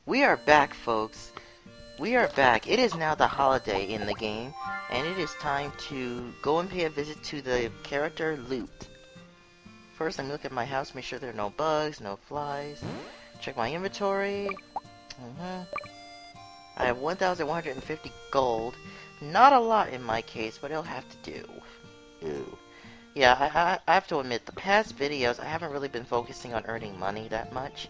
We are back, folks. We are back. It is now the holiday in the game, and it is time to go and pay a visit to the character Loot. First, let me look at my house, make sure there are no bugs, no flies. Check my inventory. I have 1,150 gold. Not a lot in my case, but it'll have to do. Ew. Yeah, I have to admit, the past videos, I haven't really been focusing on earning money that much.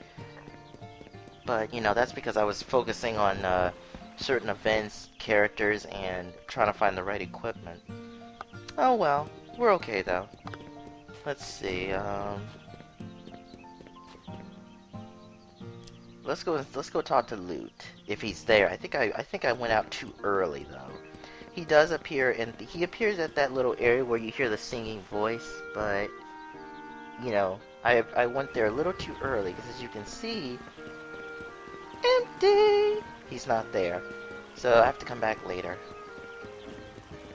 But, you know, that's because I was focusing on certain events, characters, and trying to find the right equipment. Oh well, we're okay though. Let's see, let's go talk to Loot, if he's there. I think I went out too early though. He does appear, and he appears at that little area where you hear the singing voice, but, you know, I went there a little too early, because as you can see, empty! He's not there. So I have to come back later.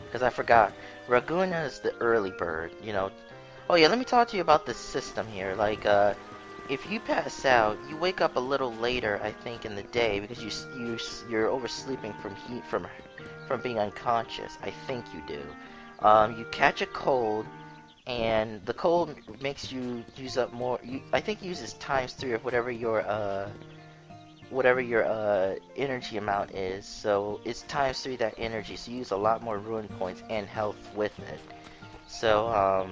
Because I forgot. Raguna is the early bird, you know. Oh yeah, let me talk to you about this system here. Like, if you pass out, you wake up a little later, I think, in the day, because you're oversleeping from heat, from being unconscious. I think you do. You catch a cold, and the cold makes you use up more. I think it uses ×3 of whatever your energy amount is. So it's ×3 that energy. So you use a lot more rune points and health with it. So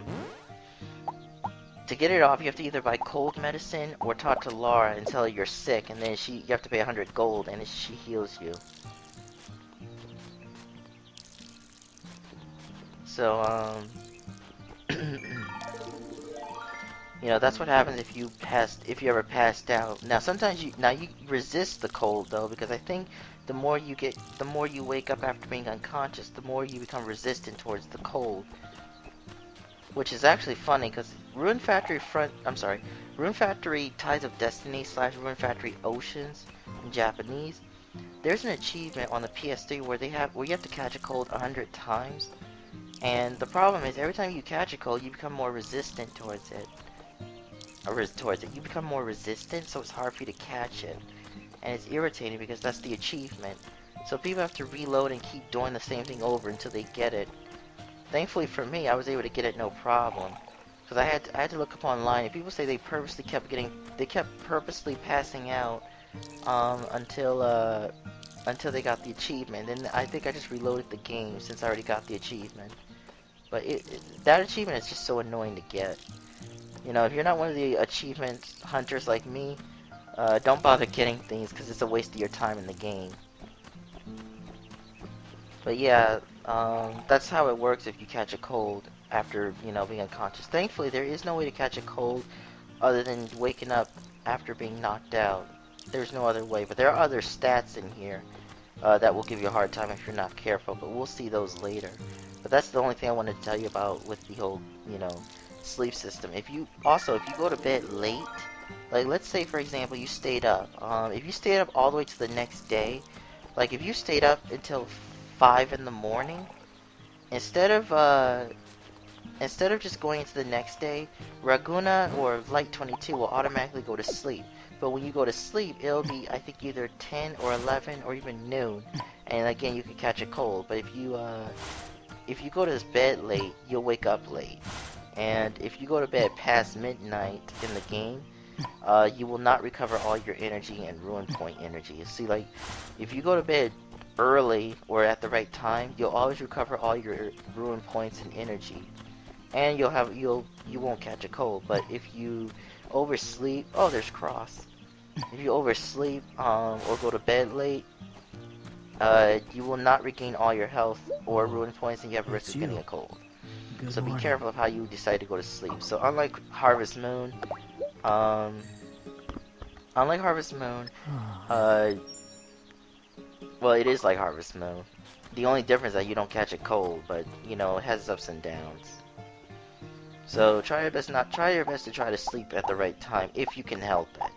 to get it off, you have to either buy cold medicine or talk to Laura and tell her you're sick, and then you have to pay 100 gold, and she heals you. So you know, that's what happens if you ever passed out. Now sometimes you resist the cold though, because I think the more you wake up after being unconscious, the more you become resistant towards the cold. Which is actually funny, because Rune Factory Ties of Destiny / Rune Factory Oceans in Japanese, there's an achievement on the PS3 where you have to catch a cold 100 times. And the problem is, every time you catch a cold, you become more resistant towards it. You become more resistant, so it's hard for you to catch it. And it's irritating because that's the achievement. So people have to reload and keep doing the same thing over until they get it. Thankfully for me, I was able to get it no problem. Because I had to look up online, and people say they kept purposely passing out until they got the achievement. And I think I just reloaded the game since I already got the achievement. But that achievement is just so annoying to get. You know, if you're not one of the achievement hunters like me, don't bother getting things because it's a waste of your time in the game. But yeah, that's how it works if you catch a cold after, you know, being unconscious. Thankfully, there is no way to catch a cold other than waking up after being knocked out. There's no other way, but there are other stats in here that will give you a hard time if you're not careful, but we'll see those later. But that's the only thing I wanted to tell you about with the whole, you know, sleep system. If you go to bed late, like let's say for example you stayed up, if you stayed up all the way to the next day, like if you stayed up until 5 in the morning, instead of just going into the next day, Raguna or Light 22 will automatically go to sleep. But when you go to sleep, it'll be, I think, either 10 or 11 or even noon, and again you can catch a cold. But if you go to bed late, you'll wake up late. And if you go to bed past midnight in the game, you will not recover all your energy and ruin point energy. See, like, if you go to bed early or at the right time, you'll always recover all your ruin points and energy. And you won't catch a cold. But if you oversleep, oh, there's Cross. If you oversleep, or go to bed late, you will not regain all your health or ruin points, and you have a risk of getting a cold. So be careful of how you decide to go to sleep. So unlike Harvest Moon, well, it is like Harvest Moon. The only difference is that you don't catch a cold, but you know, it has its ups and downs. So try your best to try to sleep at the right time if you can help it.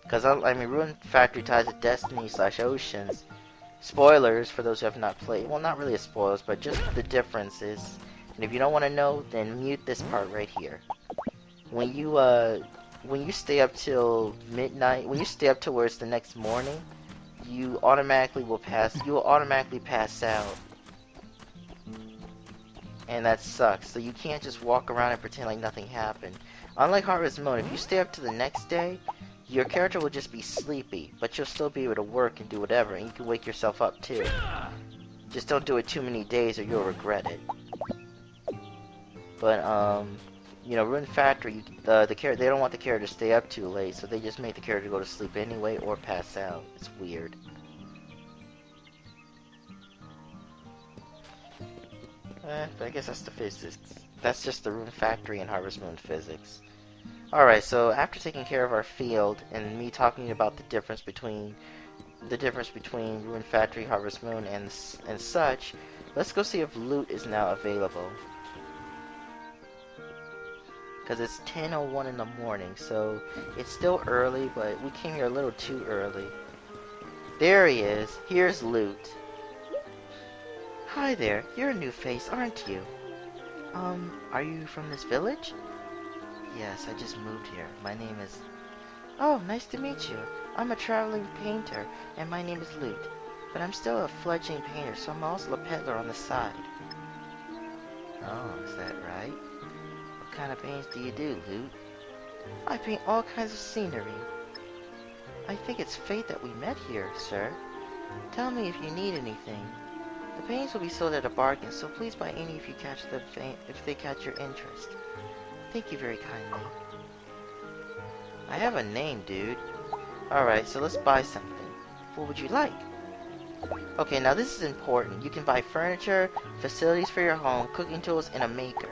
Because I mean, Rune Factory Ties of Destiny / Oceans. Spoilers for those who have not played. Well, not really a spoilers, but just the differences. And if you don't want to know, then mute this part right here. When you when you stay up till midnight, when you stay up towards the next morning, you will automatically pass out. And that sucks. So you can't just walk around and pretend like nothing happened. Unlike Harvest Moon, if you stay up to the next day, your character will just be sleepy, but you'll still be able to work and do whatever, and you can wake yourself up too. Just don't do it too many days or you'll regret it. But you know, Rune Factory, they don't want the character to stay up too late, so they just make the character go to sleep anyway or pass out. It's weird. But I guess that's the physics. That's just the Rune Factory and Harvest Moon physics. Alright, so after taking care of our field and me talking about the difference between Rune Factory, Harvest Moon, and such, let's go see if loot is now available. Because it's 10:01 in the morning, so it's still early, but we came here a little too early. There he is. Here's loot. Hi there. You're a new face, aren't you? Are you from this village? Yes, I just moved here. My name is... Oh, nice to meet you. I'm a traveling painter, and my name is Loot. But I'm still a fledgling painter, so I'm also a peddler on the side. Oh, is that right? What kind of paintings do you do, Loot? I paint all kinds of scenery. I think it's fate that we met here, sir. Tell me if you need anything. The paintings will be sold at a bargain, so please buy any if they catch your interest. Thank you very kindly. I have a name, dude. Alright, so let's buy something. What would you like? Okay, now this is important. You can buy furniture, facilities for your home, cooking tools, and a maker.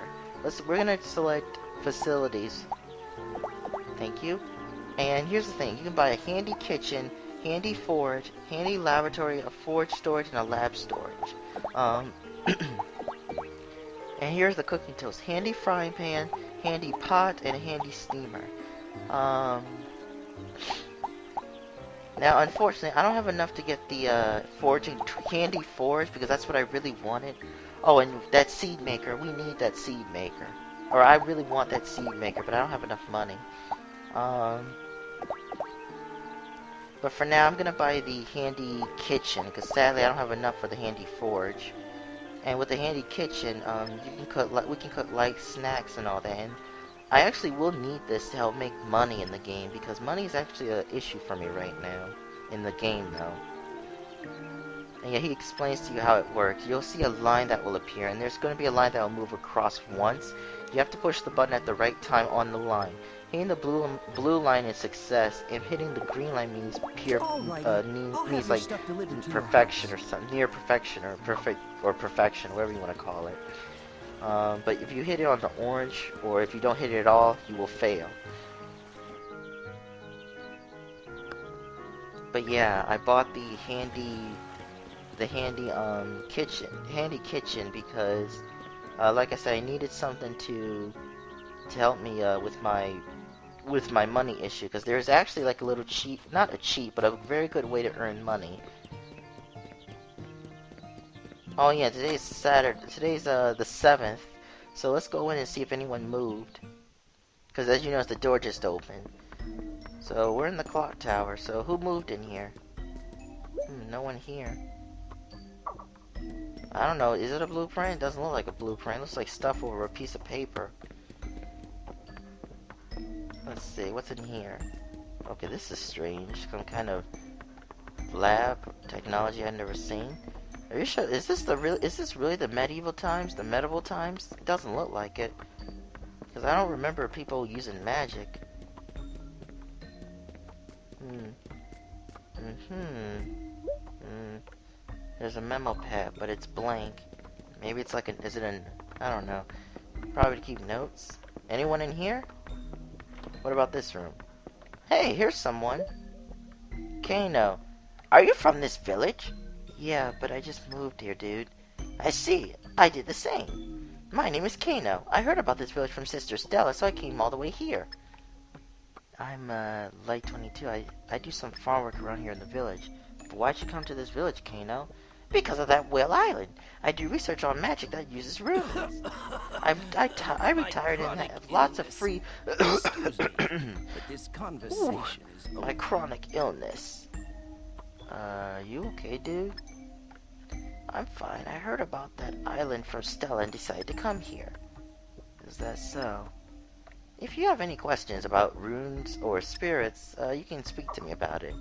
We're gonna select facilities. Thank you. And here's the thing. You can buy a handy kitchen, handy forge, handy laboratory, a forge storage, and a lab storage. And here's the cooking tools. Handy frying pan, handy pot, and a handy steamer. Now, unfortunately, I don't have enough to get the handy forge, because that's what I really wanted. Oh, and that seed maker. We need that seed maker. Or I really want that seed maker, but I don't have enough money. But for now, I'm gonna buy the handy kitchen, because sadly I don't have enough for the handy forge. And with the handy kitchen, we can cook light snacks and all that. And I actually will need this to help make money in the game, because money is actually an issue for me right now in the game, though. And yeah, he explains to you how it works. You'll see a line that will appear, and there's going to be a line that will move across once. You have to push the button at the right time on the line. Hitting the blue line is success, and hitting the green line means means like perfection or something, near perfection or perfection, whatever you want to call it. But if you hit it on the orange, or if you don't hit it at all, you will fail. But yeah, I bought the handy kitchen because, like I said, I needed something to help me with my money issue, because there's actually like a little cheat, not a cheat, but a very good way to earn money. Oh yeah, today's Saturday. Today's the 7th. So let's go in and see if anyone moved. Because as you know, the door just opened. So we're in the clock tower. So who moved in here? No one here. I don't know. Is it a blueprint? It doesn't look like a blueprint. It looks like stuff over a piece of paper. Let's see. What's in here? Okay, this is strange. Some kind of lab technology I've never seen. Are you sure? Is this really the medieval times? The medieval times? It doesn't look like it. Because I don't remember people using magic. There's a memo pad, but it's blank. Maybe it's like I don't know. Probably to keep notes. Anyone in here? What about this room? Hey, here's someone. Kino. Are you from this village? Yeah, but I just moved here, dude. I see. I did the same. My name is Kino. I heard about this village from Sister Stella, so I came all the way here. I'm, Light 22. I do some farm work around here in the village. But why'd you come to this village, Kino? Because of that Whale Island. I do research on magic that uses runes. I retired and have lots of free... Excuse me, but this conversation is over. My chronic illness. You okay, dude? I'm fine. I heard about that island from Stella and decided to come here. Is that so? If you have any questions about runes or spirits, you can speak to me about it.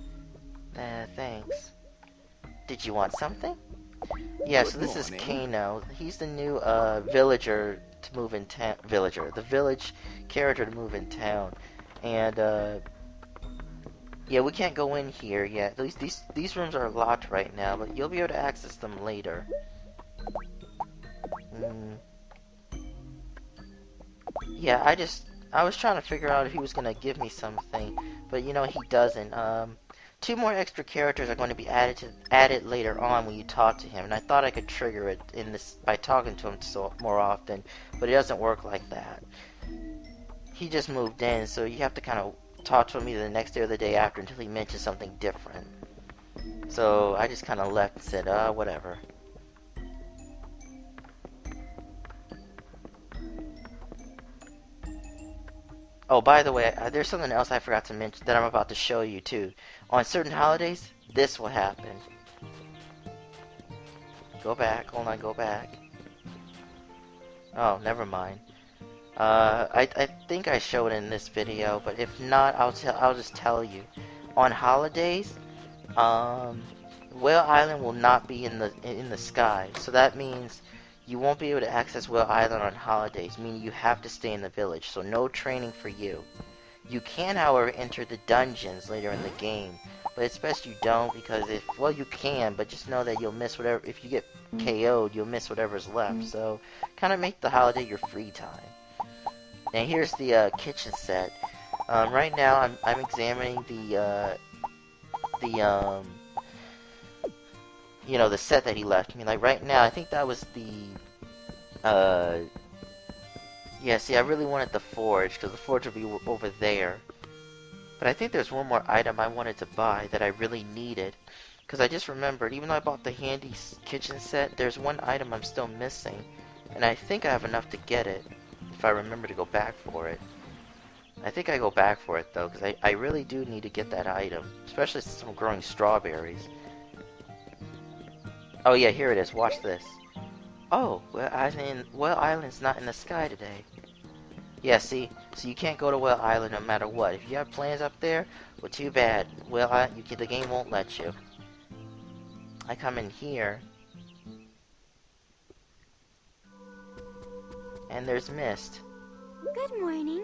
Thanks. Did you want something? Yeah, so this is Kino. He's the new villager to move in town. The village character to move in town. And yeah, we can't go in here yet. At least these rooms are locked right now, but you'll be able to access them later. Yeah, I was trying to figure out if he was gonna give me something, but you know he doesn't. 2 more extra characters are going to be added later on when you talk to him, and I thought I could trigger it in this by talking to him more often, but it doesn't work like that. He just moved in, so you have to kind of talk to him either the next day or the day after until he mentions something different. So I just kind of left and said, whatever. Oh, by the way, there's something else I forgot to mention that I'm about to show you too. On certain holidays, this will happen. Go back. Hold on, go back. Oh, never mind. I think I showed it in this video, but if not, I'll just tell you. On holidays, Whale Island will not be in the sky, so that means you won't be able to access Whale Island on holidays, meaning you have to stay in the village, so no training for you. You can, however, enter the dungeons later in the game, but it's best you don't, because well, you can, but just know that you'll miss whatever, if you get KO'd, you'll miss whatever's left, so kind of make the holiday your free time. Now here's the kitchen set. Right now I'm examining the you know, the set that he left me. Like right now, I think that was the yeah, see, I really wanted the forge, because the forge would be over there. But I think there's one more item I wanted to buy that I really needed. Because I just remembered, even though I bought the handy kitchen set, there's one item I'm still missing. And I think I have enough to get it, if I remember to go back for it. I think I go back for it, though, because I really do need to get that item. Especially since I'm growing strawberries. Oh yeah, here it is. Watch this. Oh, Whale Island's not in the sky today. Yeah, see? So you can't go to Whale Island no matter what. If you have plans up there, well, too bad. The game won't let you. I come in here. And there's mist. Good morning.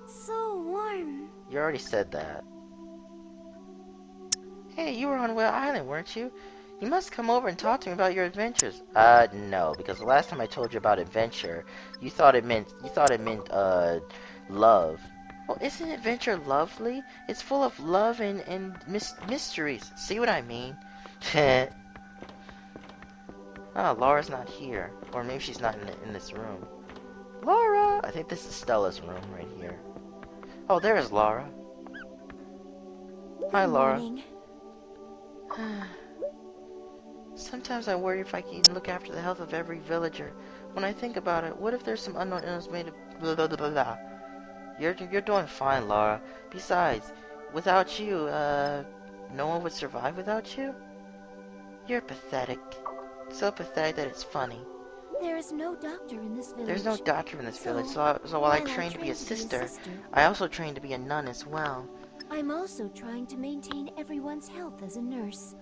It's so warm. You already said that. Hey, you were on Whale Island, weren't you? You must come over and talk to me about your adventures. No, because the last time I told you about adventure, you thought it meant, love. Well, isn't adventure lovely? It's full of love and mysteries. See what I mean? Oh, Laura's not here. Or maybe she's not in this room. Laura! I think this is Stella's room right here. Oh, there's Laura. Hi, Laura. Sometimes I worry if I can look after the health of every villager. When I think about it, what if there's some unknown illness made of blah blah blah blah? You're doing fine, Laura. Besides, without you, no one would survive without you? You're pathetic. So pathetic that it's funny. There is no doctor in this village. There's no doctor in this village, so while I trained to be a sister, I also trained to be a nun as well. I'm also trying to maintain everyone's health as a nurse.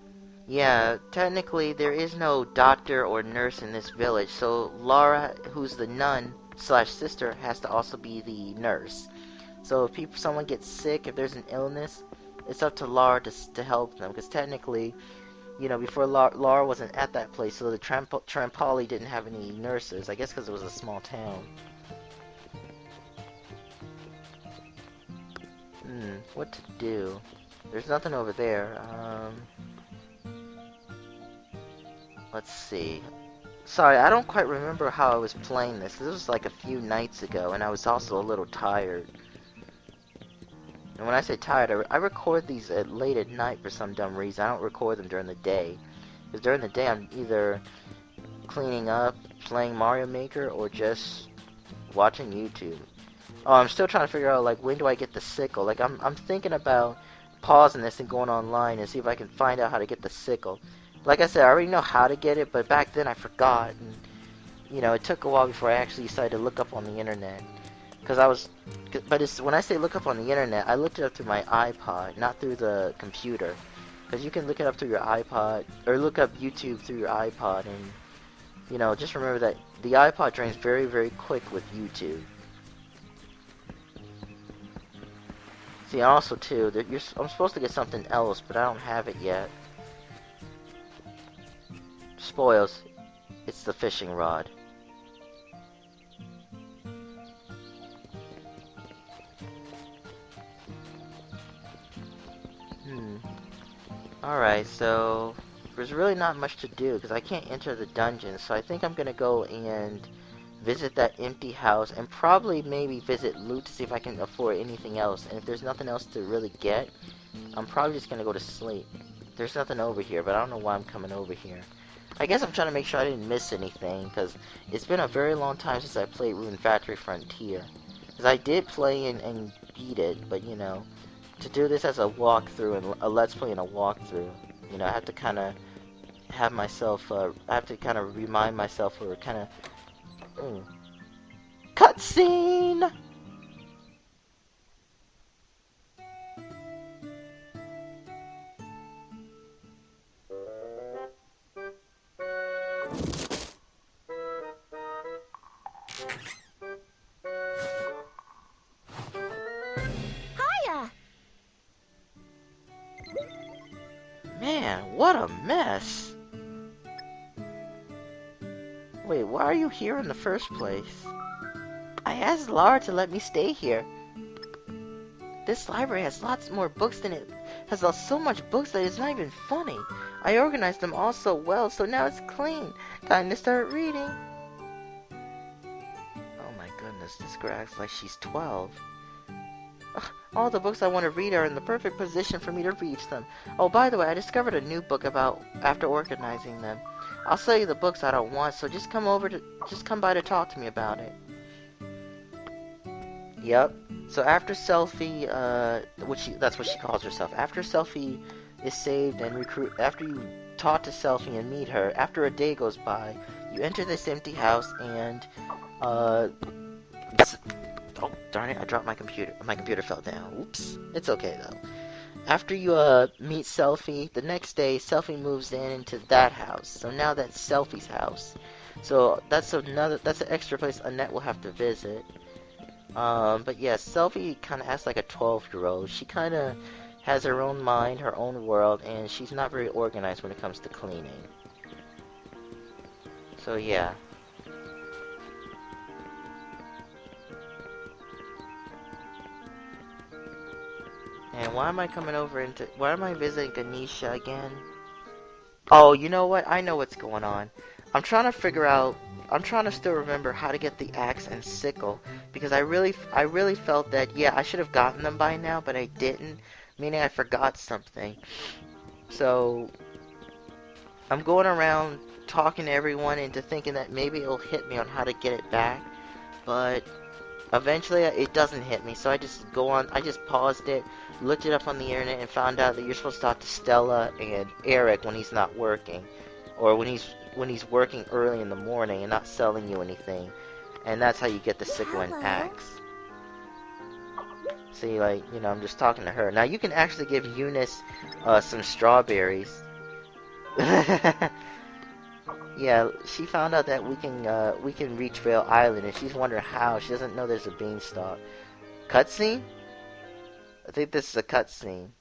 Yeah, technically there is no doctor or nurse in this village, so Laura, who's the nun slash sister, has to also be the nurse. So if someone gets sick, if there's an illness, it's up to Laura to help them, because technically, you know, before Laura wasn't at that place, so the Trampoli didn't have any nurses, I guess because it was a small town. What to do? There's nothing over there. Let's see. Sorry, I don't quite remember how I was playing this. This was like a few nights ago, and I was also a little tired. And when I say tired, I record these late at night for some dumb reason. I don't record them during the day. Because during the day, I'm either cleaning up, playing Mario Maker, or just watching YouTube. Oh, I'm still trying to figure out, like, when do I get the sickle? Like, I'm thinking about pausing this and going online and see if I can find out how to get the sickle. Like I said, I already know how to get it, but back then I forgot. And, you know, it took a while before I actually decided to look up on the internet. Because I was... But it's, when I say look up on the internet, I looked it up through my iPod, not through the computer. Because you can look it up through your iPod, or look up YouTube through your iPod, and, you know, just remember that the iPod drains very, very quick with YouTube. See, also, too, I'm supposed to get something else, but I don't have it yet. Spoils. It's the fishing rod. Alright, so there's really not much to do because I can't enter the dungeon, so I think I'm gonna go and visit that empty house and probably maybe visit loot to see if I can afford anything else. And if there's nothing else to really get, I'm probably just gonna go to sleep. There's nothing over here, but I don't know why I'm coming over here. I guess I'm trying to make sure I didn't miss anything because it's been a very long time since I played Rune Factory Frontier. Because I did play and beat it, but you know, to do this as a walkthrough and a let's play and a walkthrough, you know, I have to kind of have myself, I have to kind of remind myself or kind of, cutscene! Hiya! Man, what a mess! Wait, why are you here in the first place? I asked Lara to let me stay here. This library has lots more books than it has so much books that it's not even funny. I organized them all so well, so now it's clean. Time to start reading. Oh my goodness, this girl acts like she's 12. Ugh, all the books I want to read are in the perfect position for me to reach them. Oh, by the way, I discovered a new book after organizing them. I'll sell you the books I don't want, so just come by to talk to me about it. Yep. So after Selfie, that's what she calls herself. After Selfie is saved and after you talk to Selfie and meet her, after a day goes by, you enter this empty house and, oh, darn it, I dropped my computer. My computer fell down. Oops. It's okay, though. After you, meet Selfie, the next day, Selfie moves into that house. So now that's Selfie's house. So that's an extra place Annette will have to visit. But yeah, Selfie kind of acts like a 12-year-old. She kind of has her own mind, her own world, and she's not very organized when it comes to cleaning. So yeah. And why am I visiting Ganesha again? Oh, you know what? I know what's going on. I'm trying to still remember how to get the axe and sickle, because I really felt that, yeah, I should have gotten them by now, but I didn't, meaning I forgot something. So, I'm going around talking to everyone into thinking that maybe it'll hit me on how to get it back, but eventually it doesn't hit me, so I just paused it, looked it up on the internet, and found out that you're supposed to talk to Stella and Eric when he's not working, or when he's working early in the morning and not selling you anything, and that's how you get the sickle and axe. See, like, you know, I'm just talking to her. Now you can actually give Eunice some strawberries. Yeah, she found out that we can reach Vale Island, and she's wondering how. She doesn't know there's a beanstalk. Cutscene? I think this is a cutscene.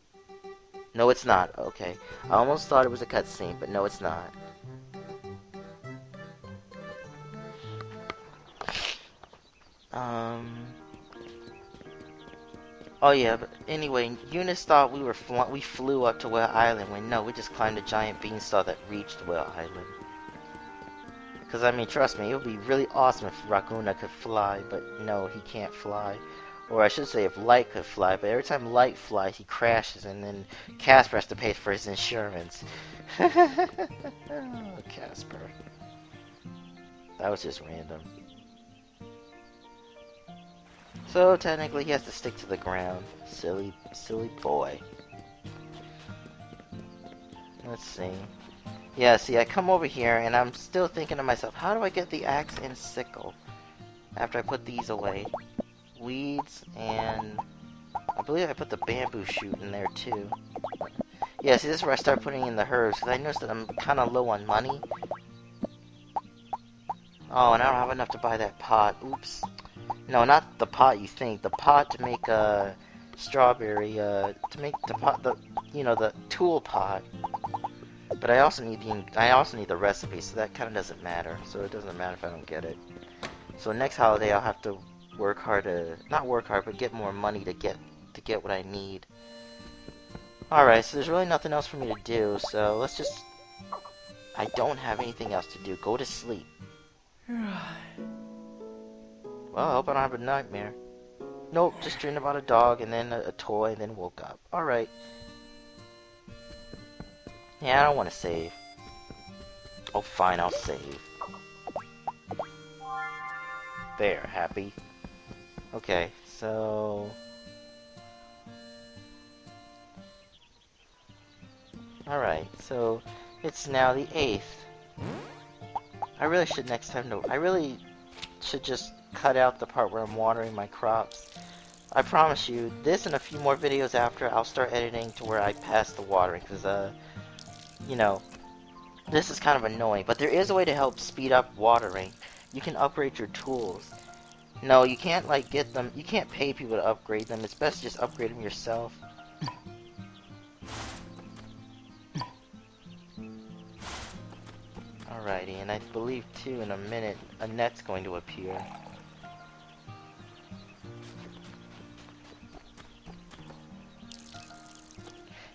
No, it's not. Okay. I almost thought it was a cutscene, but no, it's not. Oh yeah, but anyway, Eunice thought we flew up to Whale Island, when no, we just climbed a giant beanstalk that reached Whale Island. Because, I mean, trust me, it would be really awesome if Raguna could fly, but no, he can't fly. Or I should say if Light could fly, but every time Light flies, he crashes, and then Casper has to pay for his insurance. Oh, Casper. That was just random. So technically he has to stick to the ground. Silly boy. Let's see. Yeah, see, I come over here and I'm still thinking to myself, how do I get the axe and sickle after I put these away? Weeds, and I believe I put the bamboo shoot in there too. Yeah, see, this is where I start putting in the herbs, because I noticed that I'm kind of low on money. Oh, and I don't have enough to buy that pot. Oops. No, not the pot you think. The pot to make a strawberry, to make the pot, the tool pot. But I also need the recipe, so that kind of doesn't matter. So it doesn't matter if I don't get it. So next holiday I'll have to work hard to, not work hard, but get more money to get what I need. Alright, so there's really nothing else for me to do, so let's just, I don't have anything else to do. Go to sleep. Well, I hope I don't have a nightmare. Nope, just dreamed about a dog and then a toy and then woke up. Alright. Yeah, I don't want to save. Oh, fine, I'll save. There, happy. Okay, so... Alright, so it's now the 8th. I really should next time I really should just cut out the part where I'm watering my crops. I promise you, this and a few more videos after, I'll start editing to where I pass the watering, because, you know, this is kind of annoying. But there is a way to help speed up watering. You can upgrade your tools. No, you can't, like, get them, you can't pay people to upgrade them. It's best to just upgrade them yourself. Alrighty, and I believe, too, in a minute, a net's going to appear.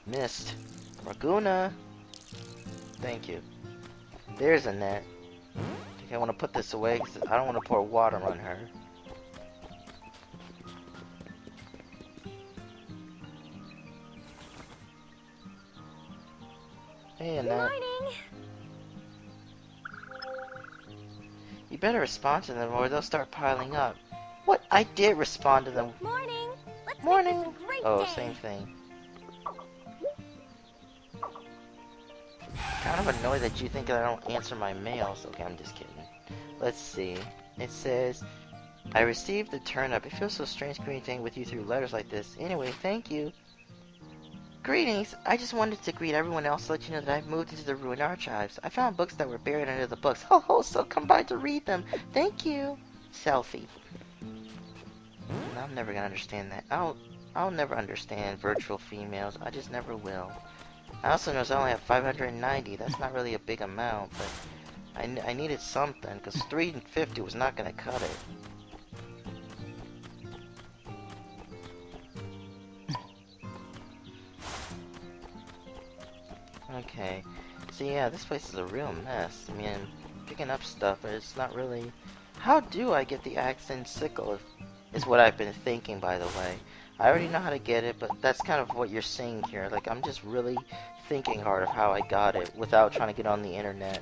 Missed. Raguna! Thank you. There's a net. I want to put this away because I don't want to pour water on her. Hey, Annette. Good morning. You better respond to them or they'll start piling up. What? I did respond to them. Morning. Let's Morning. Make this a great Oh, day. same thing. Kind of annoyed that you think that I don't answer my mails. Okay, I'm just kidding. Let's see. It says, I received the turnip. It feels so strange communicating with you through letters like this. Anyway, thank you. Greetings. I just wanted to greet everyone else to let you know that I've moved into the ruined archives. I found books that were buried under the books. Ho ho, so come by to read them. Thank you. Selfie. I'm never gonna understand that. I'll never understand virtual females. I just never will. I also noticed I only have 590. That's not really a big amount, but I needed something, because 350 was not going to cut it. Okay. So yeah, this place is a real mess. I mean, picking up stuff, but it's not really... How do I get the axe and sickle, is what I've been thinking, by the way. I already know how to get it, but that's kind of what you're seeing here. Like, I'm just really thinking hard of how I got it without trying to get on the internet.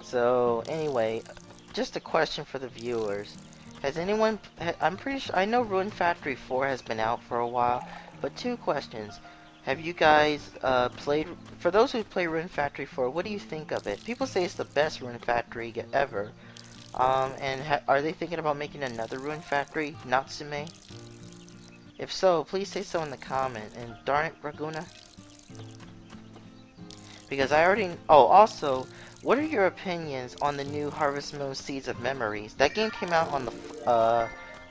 So, anyway, just a question for the viewers. Has anyone... I'm pretty sure... I know Rune Factory 4 has been out for a while, but two questions. Have you guys played... For those who play Rune Factory 4, what do you think of it? People say it's the best Rune Factory ever. And are they thinking about making another Rune Factory, Natsume? If so, please say so in the comment. And darn it, Raguna. Because I already... Oh, also, what are your opinions on the new Harvest Moon Seeds of Memories? That game came out on the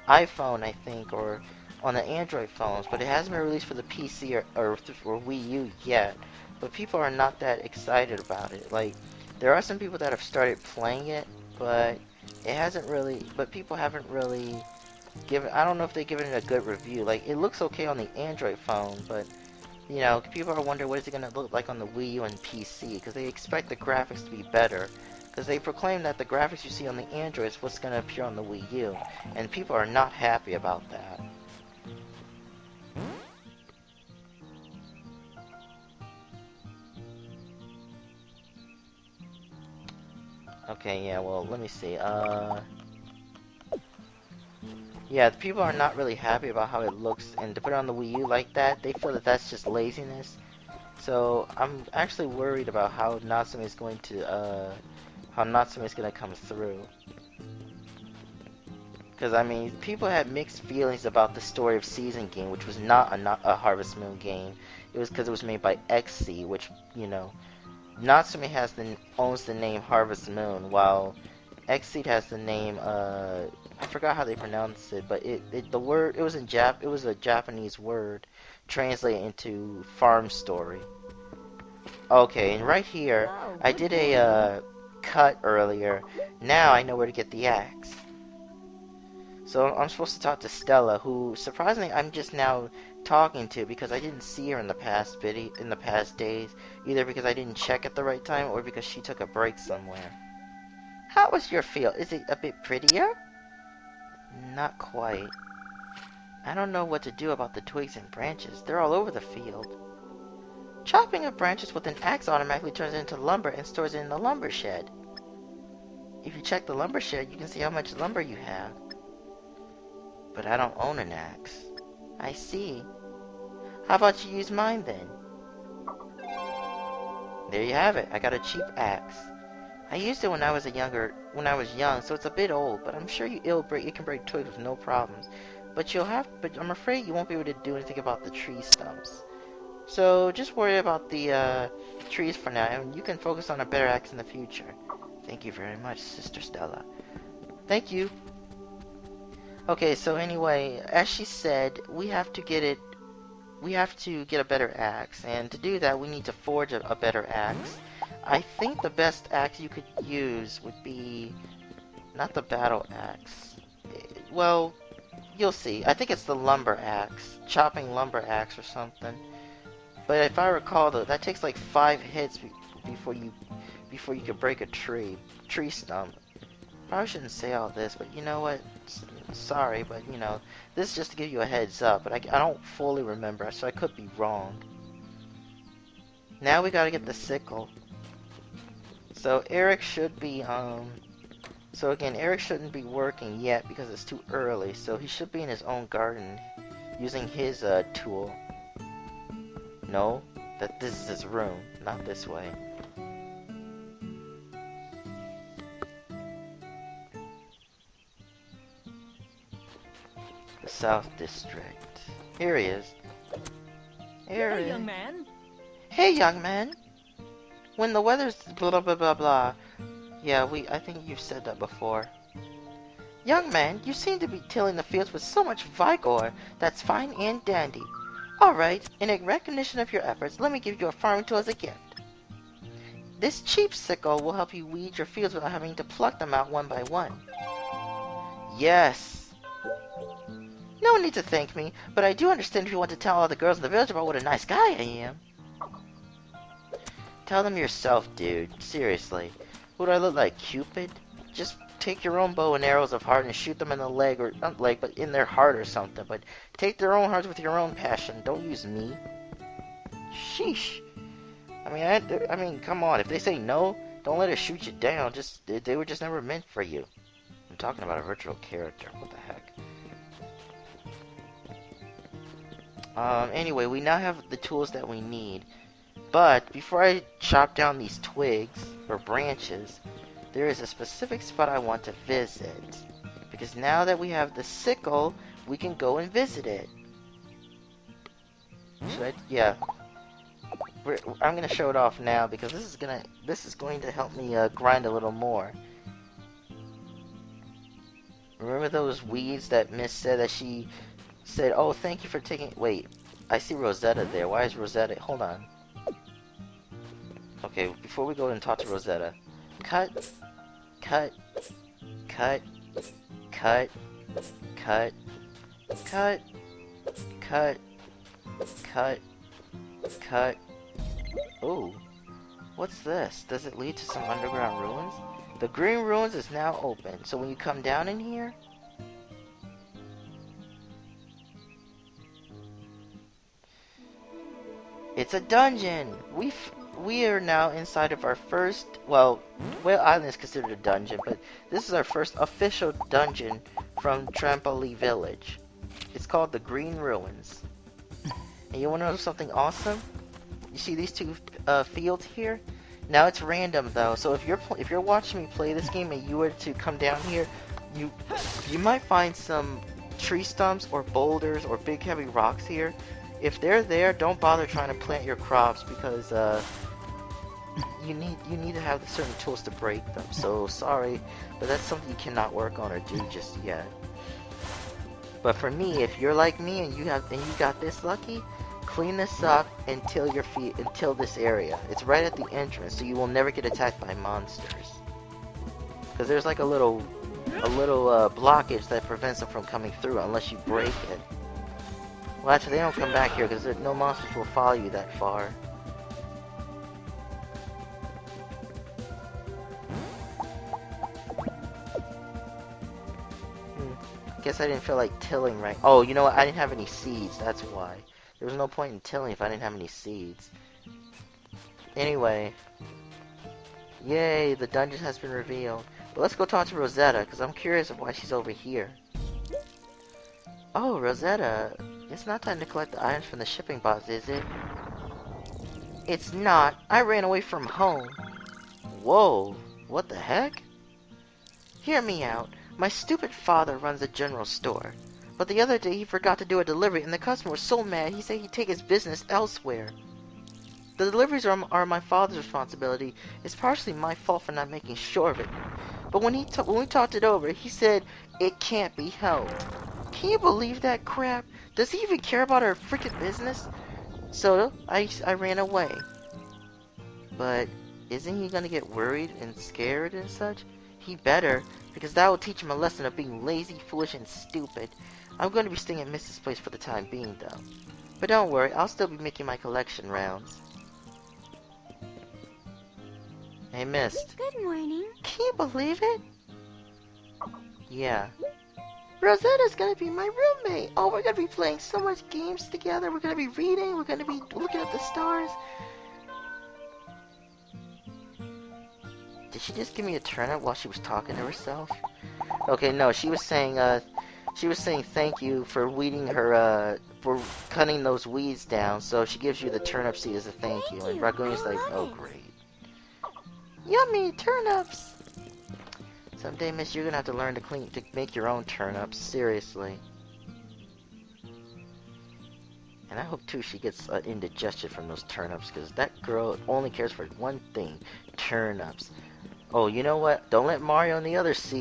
iPhone, I think, or on the Android phones, but it hasn't been released for the PC or Wii U yet. But people are not that excited about it. Like, there are some people that have started playing it, but it hasn't really... But people haven't really I don't know if they're giving it a good review. Like, it looks okay on the Android phone, but you know, people are wondering what is it going to look like on the Wii U and PC, because they expect the graphics to be better. Because they proclaim that the graphics you see on the Android is what's going to appear on the Wii U, and people are not happy about that. Okay, yeah, well, let me see. Yeah, the people are not really happy about how it looks, and to put it on the Wii U like that, they feel that that's just laziness. So I'm actually worried about how Natsume is going to come through. Because I mean, people had mixed feelings about the Story of Season game, which was not a Harvest Moon game. It was because it was made by XC, which, you know, Natsume owns the name Harvest Moon, while XC has the name I forgot how they pronounce it, but it was a Japanese word translated into farm story. Okay, and right here, Whoa, I good did a cut earlier. Now I know where to get the axe. So I'm supposed to talk to Stella, who surprisingly I'm just now talking to because I didn't see her in the past days, either because I didn't check at the right time or because she took a break somewhere. How was your field? Is it a bit prettier? Not quite. I don't know what to do about the twigs and branches. They're all over the field. Chopping up branches with an axe automatically turns it into lumber and stores it in the lumber shed. If you check the lumber shed, you can see how much lumber you have. But I don't own an axe. I see. How about you use mine then? There you have it. I got a cheap axe. I used it when I was young, so it's a bit old, but I'm sure it can break twigs with no problems. But I'm afraid you won't be able to do anything about the tree stumps. So just worry about the trees for now, and you can focus on a better axe in the future. Thank you very much, Sister Stella. Thank you. Okay, so anyway, as she said, we have to get a better axe, and to do that, we need to forge a better axe. I think the best axe you could use would be not the battle axe. Well, you'll see. I think it's the lumber axe, chopping lumber axe or something. But if I recall, though, that takes like 5 hits before you could break a tree stump. Probably shouldn't say all this, but you know what? Sorry, but you know, this is just to give you a heads up. But I don't fully remember, so I could be wrong. Now we gotta get the sickle. So Eric should be So again, Eric shouldn't be working yet because it's too early. So he should be in his own garden, using his tool. No, this is his room, not this way. The South District. Here he is. Eric. Hey, young man. Hey, young man. When the weather's blah blah blah blah. Yeah, I think you've said that before. Young man, you seem to be tilling the fields with so much vigor. That's fine and dandy. Alright, in recognition of your efforts, let me give you a farming tool as a gift. This cheap sickle will help you weed your fields without having to pluck them out one by one. Yes. No need to thank me, but I do understand if you want to tell all the girls in the village about what a nice guy I am. Tell them yourself, dude. Seriously. Who do I look like, Cupid? Just take your own bow and arrows of heart and shoot them in the leg, or not leg, but in their heart or something. But take their own hearts with your own passion. Don't use me. Sheesh. I mean, come on. If they say no, don't let it shoot you down. They were just never meant for you. I'm talking about a virtual character. What the heck? Anyway, we now have the tools that we need. But before I chop down these twigs or branches, there is a specific spot I want to visit. Because now that we have the sickle, we can go and visit it. Yeah. I'm gonna show it off now because this is going to help me grind a little more. Remember those weeds that Miss said that she said, "Oh, thank you for taking." Wait, I see Rosetta there. Why is Rosetta? Hold on. Okay, before we go and talk to Rosetta, cut, cut, cut, cut, Cut. Cut. Cut. Cut. Cut. Ooh. What's this? Does it lead to some underground ruins? The green ruins is now open. So when you come down in here, it's a dungeon. We are now inside of our first, well, Whale Island is considered a dungeon, but this is our first official dungeon from Trampoline Village. It's called the Green Ruins. And you want to know something awesome? You see these two fields here? Now it's random though, so if you're watching me play this game and you were to come down here, you might find some tree stumps or boulders or big heavy rocks here. If they're there, don't bother trying to plant your crops because you need to have certain tools to break them. So sorry, but that's something you cannot work on or do just yet. But for me, if you're like me and you got this lucky, clean this up until this area. It's right at the entrance, so you will never get attacked by monsters. Because there's like a little blockage that prevents them from coming through unless you break it. Well, actually, they don't come back here because no monsters will follow you that far. Guess I didn't feel like tilling right. Oh, you know what? I didn't have any seeds. That's why. There was no point in tilling if I didn't have any seeds. Anyway. Yay, the dungeon has been revealed. But let's go talk to Rosetta, because I'm curious of why she's over here. Oh, Rosetta. It's not time to collect the items from the shipping box, is it? It's not. I ran away from home. Whoa. What the heck? Hear me out. My stupid father runs a general store. But the other day he forgot to do a delivery and the customer was so mad he said he'd take his business elsewhere. The deliveries are my father's responsibility. It's partially my fault for not making sure of it. But when we talked it over, he said it can't be helped. Can you believe that crap? Does he even care about our freaking business? So I ran away. But isn't he gonna get worried and scared and such? He better, because that will teach him a lesson of being lazy, foolish, and stupid. I'm going to be staying at Mrs. Place for the time being, though. But don't worry, I'll still be making my collection rounds. Hey, Mist. Good morning. Can you believe it? Yeah. Rosetta's gonna be my roommate. Oh, we're gonna be playing so much games together. We're gonna be reading. We're gonna be looking at the stars. Did she just give me a turnip while she was talking to herself? Okay, no, she was saying thank you for weeding her, for cutting those weeds down, so she gives you the turnip seed as a thank you. And Ragoon's like, oh great. Yummy, turnips! Someday, Miss, you're gonna have to learn to make your own turnips, seriously. And I hope too she gets indigestion from those turnips, because that girl only cares for one thing, turnips. Oh, you know what? Don't let Mario and the others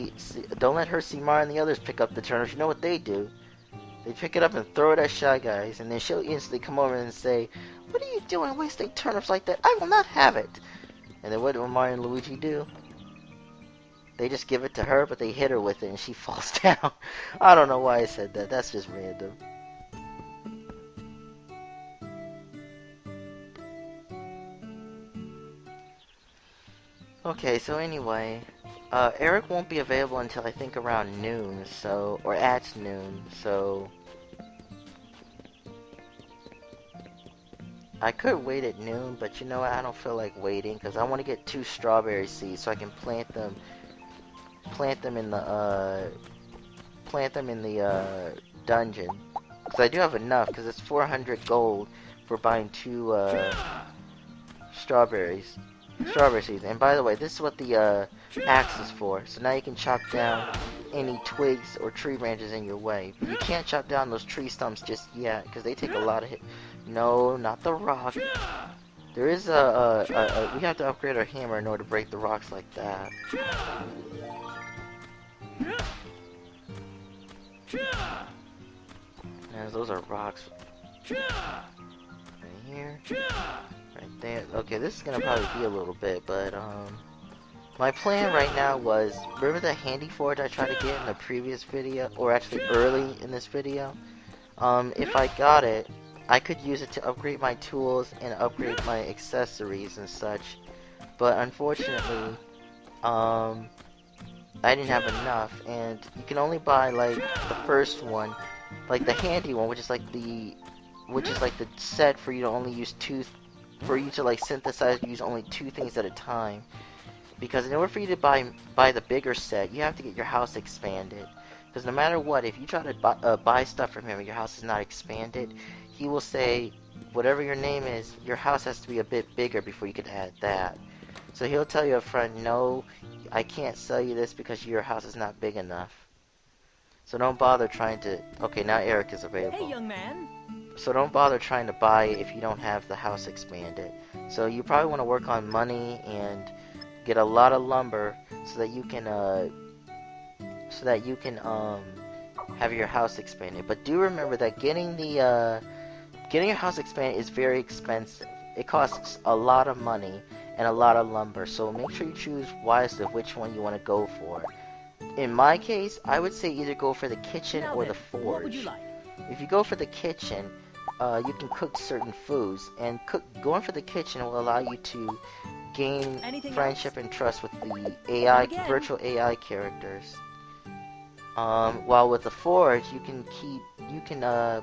don't let her see Mario and the others pick up the turnips. You know what they do? They pick it up and throw it at Shy Guys, and then she'll instantly come over and say, "What are you doing wasting turnips like that? I will not have it." And then what do Mario and Luigi do? They just give it to her, but they hit her with it and she falls down. I don't know why I said that. That's just random. Okay, so anyway, Eric won't be available until I think around noon, so, or at noon, so I could wait at noon, but you know what, I don't feel like waiting, because I want to get 2 strawberry seeds so I can plant them in the dungeon, because I do have enough, because it's 400 gold for buying 2 strawberry seeds. And by the way, this is what the axe is for. So now you can chop down any twigs or tree branches in your way. But you can't chop down those tree stumps just yet, because they take a lot of hit. No, not the rock. There is we have to upgrade our hammer in order to break the rocks like that. And those are rocks. Right here. Right there. Okay, this is gonna probably be a little bit, but My plan right now was, remember the handy forge I tried to get in the previous video, or actually early in this video? If I got it, I could use it to upgrade my tools and upgrade my accessories and such. But unfortunately, I didn't have enough, and you can only buy like the first one, like the handy one, which is like the set for you to only use for you to like synthesize use only 2 things at a time. Because in order for you to buy the bigger set, you have to get your house expanded. Because no matter what, if you try to buy stuff from him and your house is not expanded, he will say, whatever your name is, your house has to be a bit bigger before you can add that. So he'll tell you up front, no, I can't sell you this because your house is not big enough. So don't bother trying to... Okay, now Eric is available. Hey, young man. So don't bother trying to buy it if you don't have the house expanded. So you probably want to work on money and get a lot of lumber so that you can have your house expanded. But do remember that getting your house expanded is very expensive. It costs a lot of money and a lot of lumber. So make sure you choose wisely which one you want to go for. In my case, I would say either go for the kitchen or the forge. What would you like? If you go for the kitchen, you can cook certain foods, and going for the kitchen will allow you to gain friendship and trust with the AI, virtual AI characters. While with the forge, you can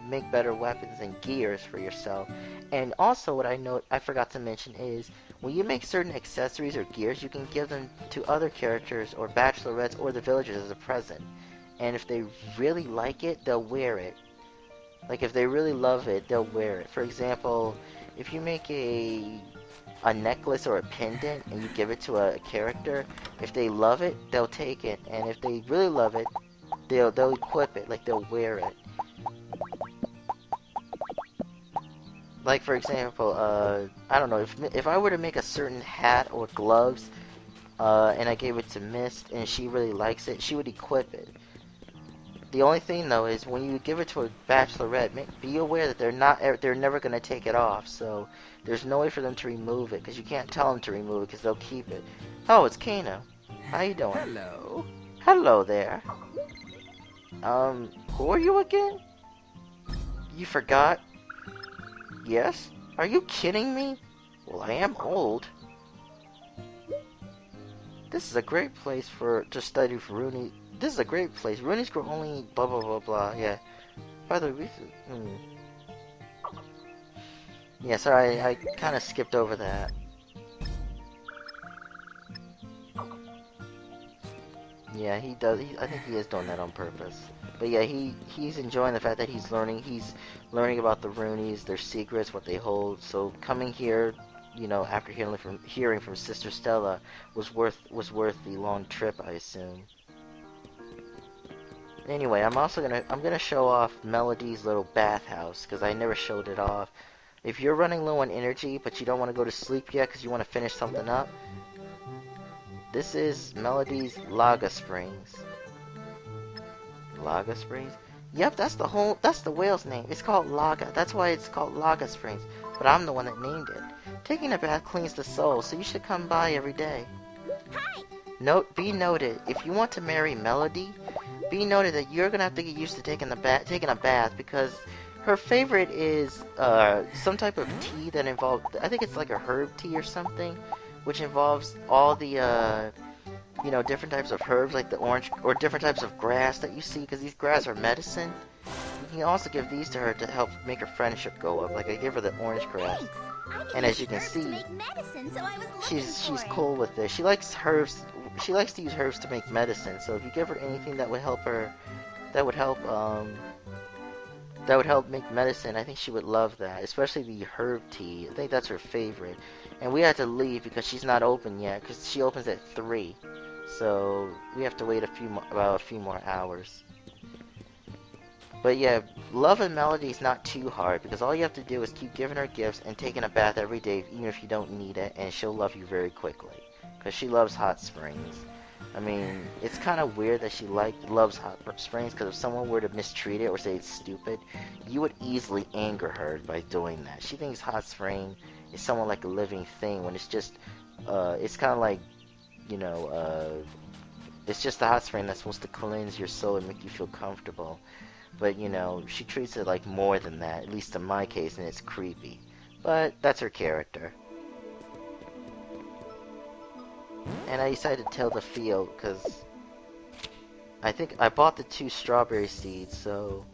make better weapons and gears for yourself. And also, what I forgot to mention is, when you make certain accessories or gears, you can give them to other characters or bachelorettes or the villagers as a present. And if they really like it, they'll wear it. Like if they really love it, they'll wear it. For example, if you make a necklace or a pendant and you give it to a character, if they love it, they'll take it. And if they really love it, they'll equip it, like they'll wear it. Like for example, I don't know, if I were to make a certain hat or gloves, and I gave it to Mist and she really likes it, she would equip it. The only thing though is when you give it to a bachelorette, be aware that they're never gonna take it off. So there's no way for them to remove it, because you can't tell them to remove it because they'll keep it. Oh, it's Kino. How you doing? Hello. Hello there. Who are you again? You forgot? Yes? Are you kidding me? Well, I am old. This is a great place to study for rune. This is a great place. Runes grow only blah blah blah blah. Yeah. By the way, yeah, sorry, I kind of skipped over that. Yeah, he does. I think he is doing that on purpose. But yeah, he's enjoying the fact that he's learning. He's learning about the runes, their secrets, what they hold. So coming here, you know, after hearing from Sister Stella, was worth the long trip, I assume. Anyway, I'm gonna show off Melody's little bathhouse because I never showed it off. If you're running low on energy but you don't want to go to sleep yet because you want to finish something up, this is Melody's Laga Springs. Laga Springs? Yep, that's the whale's name. It's called Laga. That's why it's called Laga Springs. But I'm the one that named it. Taking a bath cleans the soul, so you should come by every day. Hi! Be noted, if you want to marry Melody, be noted that you're gonna have to get used to taking a bath because her favorite is some type of tea that involves, I think it's like a herb tea or something, which involves all the you know, different types of herbs like the orange or different types of grass that you see, because these grass are medicine. You can also give these to her to help make her friendship go up. Like I give her the orange grass, and as you can see, medicine, so she's cool with this. She likes herbs. She likes to use herbs to make medicine. So if you give her anything that would help her, that would help make medicine, I think she would love that. Especially the herb tea. I think that's her favorite. And we had to leave because she's not open yet, because she opens at 3. So we have to wait about a few more hours. But yeah, love and Melody is not too hard, because all you have to do is keep giving her gifts and taking a bath every day, even if you don't need it, and she'll love you very quickly. Because she loves hot springs. I mean, it's kind of weird that she loves hot springs, because if someone were to mistreat it or say it's stupid, you would easily anger her by doing that. She thinks hot spring is somewhat like a living thing, when it's just, it's kind of like you know, it's just the hot spring that's supposed to cleanse your soul and make you feel comfortable. But, you know, she treats it like more than that, at least in my case, and it's creepy. But that's her character. And I decided to tell the field, because I think I bought the 2 strawberry seeds, so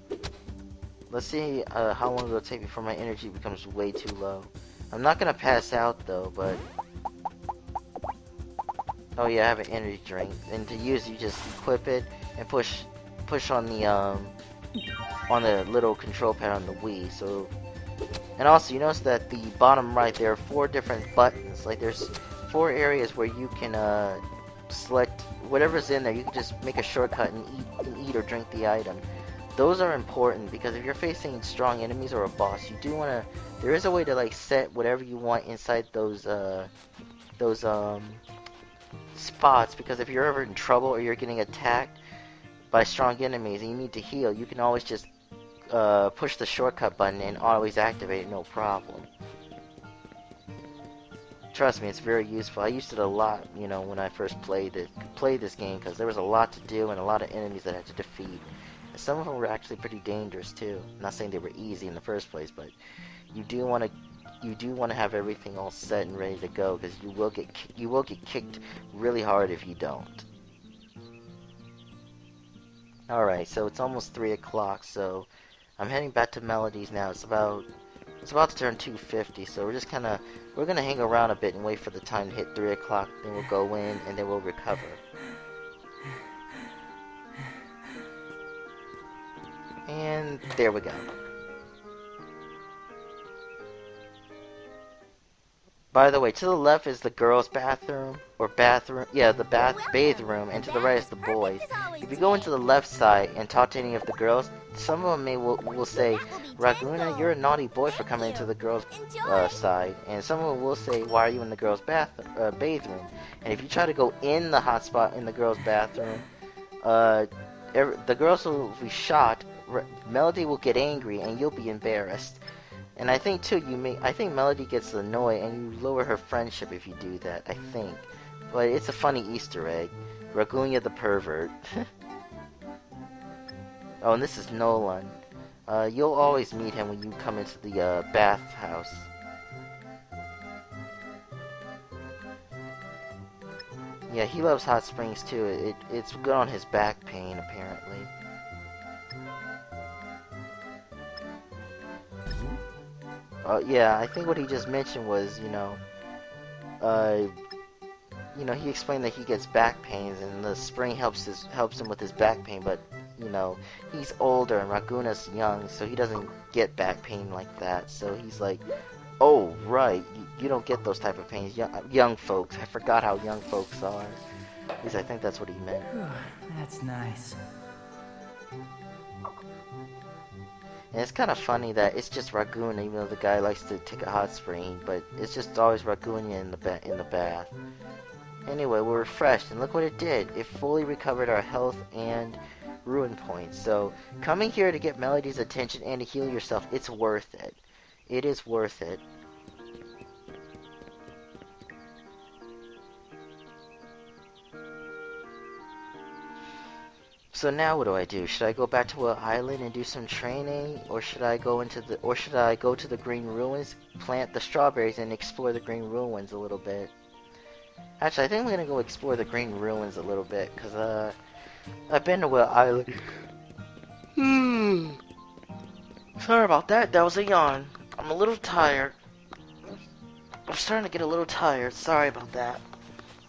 let's see how long it'll take before my energy becomes way too low. I'm not going to pass out, though, but... Oh yeah, I have an energy drink, and to use you just equip it and push on the little control pad on the Wii. So, and also you notice that the bottom right there are 4 different buttons. Like there's 4 areas where you can select whatever's in there. You can just make a shortcut and eat or drink the item. Those are important because if you're facing strong enemies or a boss, you do want to. There is a way to like set whatever you want inside those spots, because if you're ever in trouble or you're getting attacked by strong enemies and you need to heal, you can always just push the shortcut button and always activate it, no problem. Trust me, it's very useful. I used it a lot, you know, when I first played this game, because there was a lot to do and a lot of enemies that I had to defeat. And some of them were actually pretty dangerous too. I'm not saying they were easy in the first place, but you do want to have everything all set and ready to go, because you will get kicked really hard if you don't. All right, so it's almost 3 o'clock, so I'm heading back to Melody's now. It's about to turn 2:50, so we're gonna hang around a bit and wait for the time to hit 3 o'clock. Then we'll go in and then we'll recover. And there we go. By the way, to the left is the girls' bathroom, or bathroom, yeah, the bathe room, and to the right is the boys. If you go into the left side and talk to any of the girls, some of them will say, Raguna, you're a naughty boy for coming into the girls' side, and some of them will say, why are you in the girls' bathe room? And if you try to go in the hot spot in the girls' bathroom, the girls will be shot, Melody will get angry, and you'll be embarrassed. And I think too, I think Melody gets annoyed and you lower her friendship if you do that, I think. But it's a funny Easter egg. Ragunya the pervert. Oh, and this is Nolan. You'll always meet him when you come into the bathhouse. Yeah, he loves hot springs too. It's good on his back pain, apparently. Yeah, I think what he just mentioned was, you know, he explained that he gets back pains and the spring helps him with his back pain, but, you know, he's older and Raguna's young, so he doesn't get back pain like that. So he's like, oh, right, you don't get those type of pains. Young folks, I forgot how young folks are. At least I think that's what he meant. That's nice. And it's kind of funny that it's just Raguna, even though the guy likes to take a hot spring, but it's just always Ragunya in the bath. Anyway, we're refreshed, and look what it did. It fully recovered our health and rune points. So, coming here to get Melody's attention and to heal yourself, it's worth it. It is worth it. So now what do I do? Should I go back to an island and do some training, or should I go to the green ruins, plant the strawberries, and explore the green ruins a little bit? Actually, I think I'm gonna go explore the green ruins a little bit, cause I've been to an island. Sorry about that. That was a yawn. I'm a little tired. I'm starting to get a little tired. Sorry about that.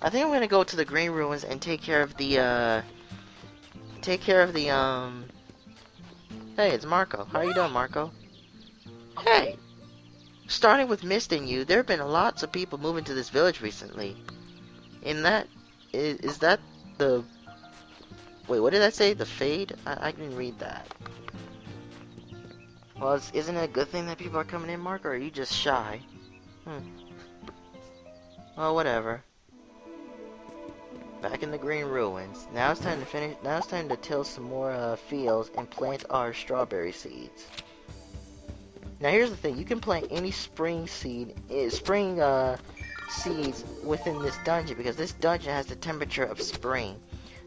I think I'm gonna go to the green ruins and take care of the Hey, it's Marco. How you doing, Marco? Hey! Starting with Mist and you, there have been lots of people moving to this village recently. Is that the... Wait, what did I say? The Fade? I didn't read that. Well, isn't it a good thing that people are coming in, Marco, or are you just shy? Well, whatever. Back in the green ruins. Now it's time to finish. Now it's time to till some more fields and plant our strawberry seeds. Now here's the thing: you can plant any spring seed, spring seeds within this dungeon because this dungeon has the temperature of spring.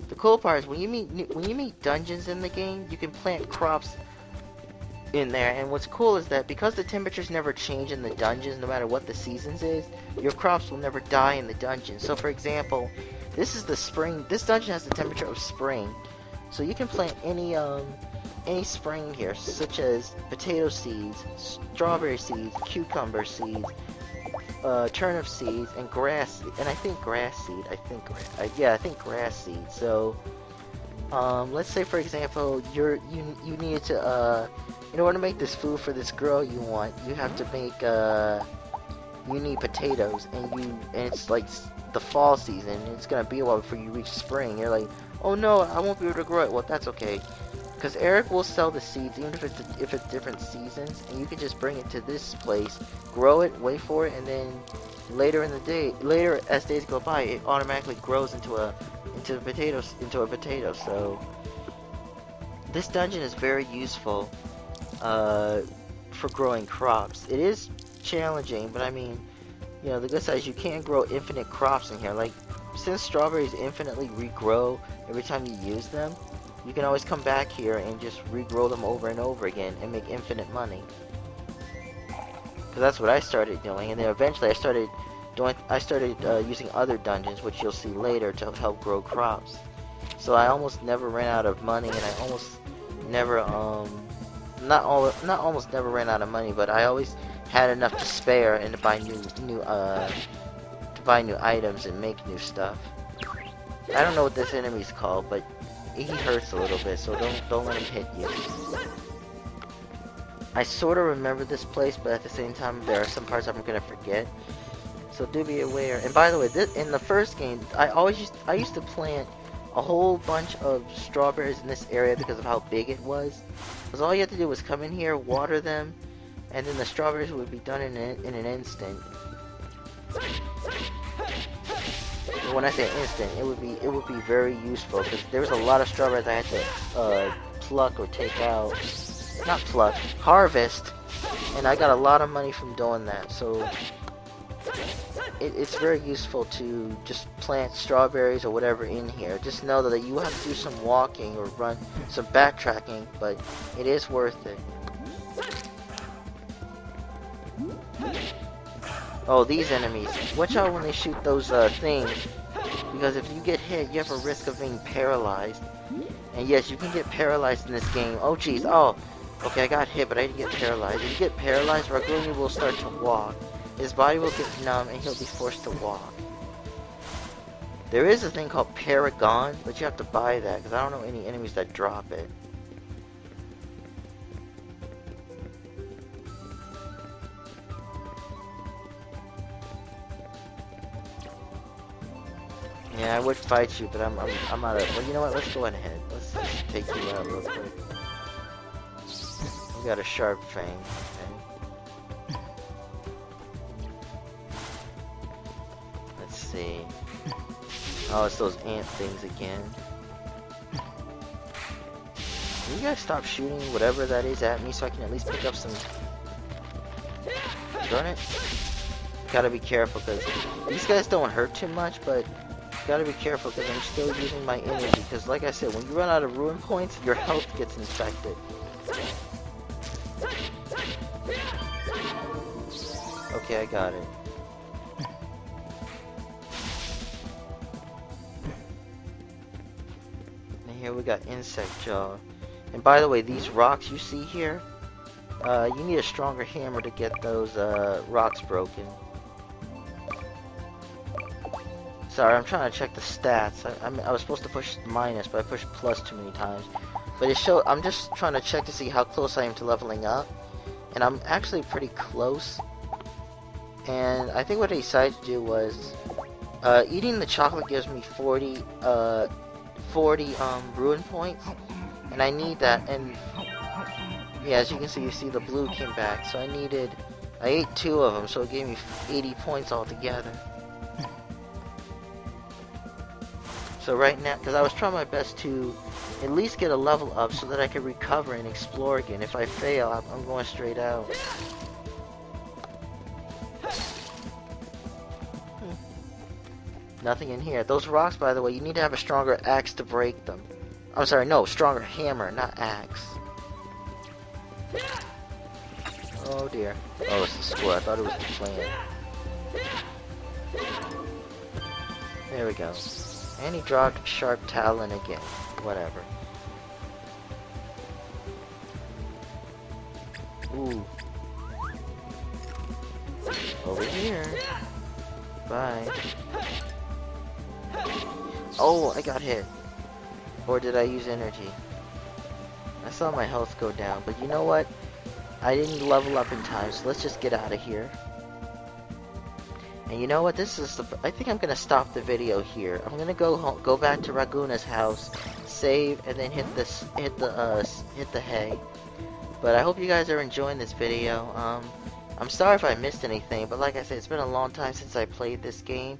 The cool part is when you meet dungeons in the game, you can plant crops in there, and what's cool is that because the temperatures never change in the dungeons, no matter what the seasons is, your crops will never die in the dungeon. So for example, this is the spring. This dungeon has the temperature of spring, so you can plant any spring here, such as potato seeds, strawberry seeds, cucumber seeds, turnip seeds, and grass, and I think grass seed. I think grass seed. So, let's say for example, you needed to in order to make this food for this girl you want, you have to make you need potatoes, and it's like the fall season, and it's gonna be a while before you reach spring. You're like, oh no, I won't be able to grow it. Well, that's okay, because Eric will sell the seeds even if it's different seasons, and you can just bring it to this place, grow it, wait for it, and then later as days go by, it automatically grows into a potato. So this dungeon is very useful for growing crops. It is challenging, but I mean, you know, the good side is you can't grow infinite crops in here. Like, since strawberries infinitely regrow every time you use them, you can always come back here and just regrow them over and over again and make infinite money. Because that's what I started doing, and then eventually I started using other dungeons, which you'll see later, to help grow crops. So I almost never ran out of money, and I almost never not almost never ran out of money, but I always had enough to spare and to buy new items and make new stuff. I don't know what this enemy's called, but he hurts a little bit, so don't let him hit you. I sort of remember this place, but at the same time, there are some parts I'm gonna forget. So do be aware. And by the way, in the first game, I used to plant a whole bunch of strawberries in this area because of how big it was. Because all you had to do was come in here, water them, and then the strawberries would be done in an instant. When I say instant, it would be very useful because there was a lot of strawberries I had to pluck or take out. Not pluck, harvest, and I got a lot of money from doing that. So it's very useful to just plant strawberries or whatever in here. Just know that you have to do some walking or run some backtracking, but it is worth it. Oh, these enemies. Watch out when they shoot those things, because if you get hit, you have a risk of being paralyzed. And yes, you can get paralyzed in this game. Oh jeez, oh. Okay, I got hit, but I didn't get paralyzed. If you get paralyzed, Raguni will start to walk. His body will get numb, and he'll be forced to walk. There is a thing called Paragon, but you have to buy that, because I don't know any enemies that drop it. Yeah, I would fight you, but I'm out of... Well, you know what? Let's go ahead. Let's just take you out real quick. You got a sharp fang. Okay. Let's see. Oh, it's those ant things again. Can you guys stop shooting whatever that is at me so I can at least pick up some... Darn it. Gotta be careful, because these guys don't hurt too much, but... Gotta be careful because I'm still using my energy, because like I said, when you run out of rune points, your health gets infected. Okay, I got it. And here we got insect jaw. And by the way, these rocks you see here, you need a stronger hammer to get those rocks broken. Sorry, I'm trying to check the stats. I was supposed to push minus, but I pushed plus too many times. But it showed. I'm just trying to check to see how close I am to leveling up, and I'm actually pretty close. And I think what I decided to do was, eating the chocolate gives me 40 rune points, and I need that. And yeah, as you can see, the blue came back. So I ate 2 of them, so it gave me 80 points altogether. So right now, because I was trying my best to at least get a level up so that I could recover and explore again. If I fail, I'm going straight out. Nothing in here. Those rocks, by the way, you need to have a stronger axe to break them. I'm sorry, no, stronger hammer, not axe. Oh dear. Oh, it's the squirrel. I thought it was the plant. There we go. And he dropped sharp talon again. Whatever. Ooh. Over here. Bye. Oh, I got hit. Or did I use energy? I saw my health go down, but you know what? I didn't level up in time, so let's just get out of here. And you know what? This is the. I think I'm gonna stop the video here. I'm gonna go back to Raguna's house, save, and then hit the hay. But I hope you guys are enjoying this video. I'm sorry if I missed anything, but like I said, it's been a long time since I played this game.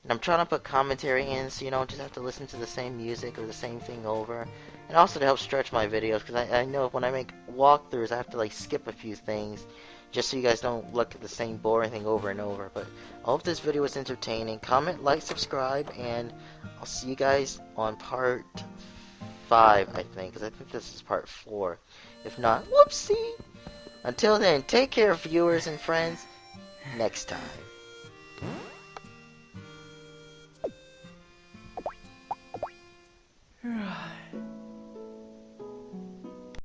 And I'm trying to put commentary in so you don't just have to listen to the same music or the same thing over. And also to help stretch my videos, because I know when I make walkthroughs I have to like skip a few things just so you guys don't look at the same boring thing over and over. But I hope this video was entertaining. Comment, like, subscribe, and I'll see you guys on part 5, I think, because I think this is part 4. If not, whoopsie! Until then, take care, viewers and friends. Next time.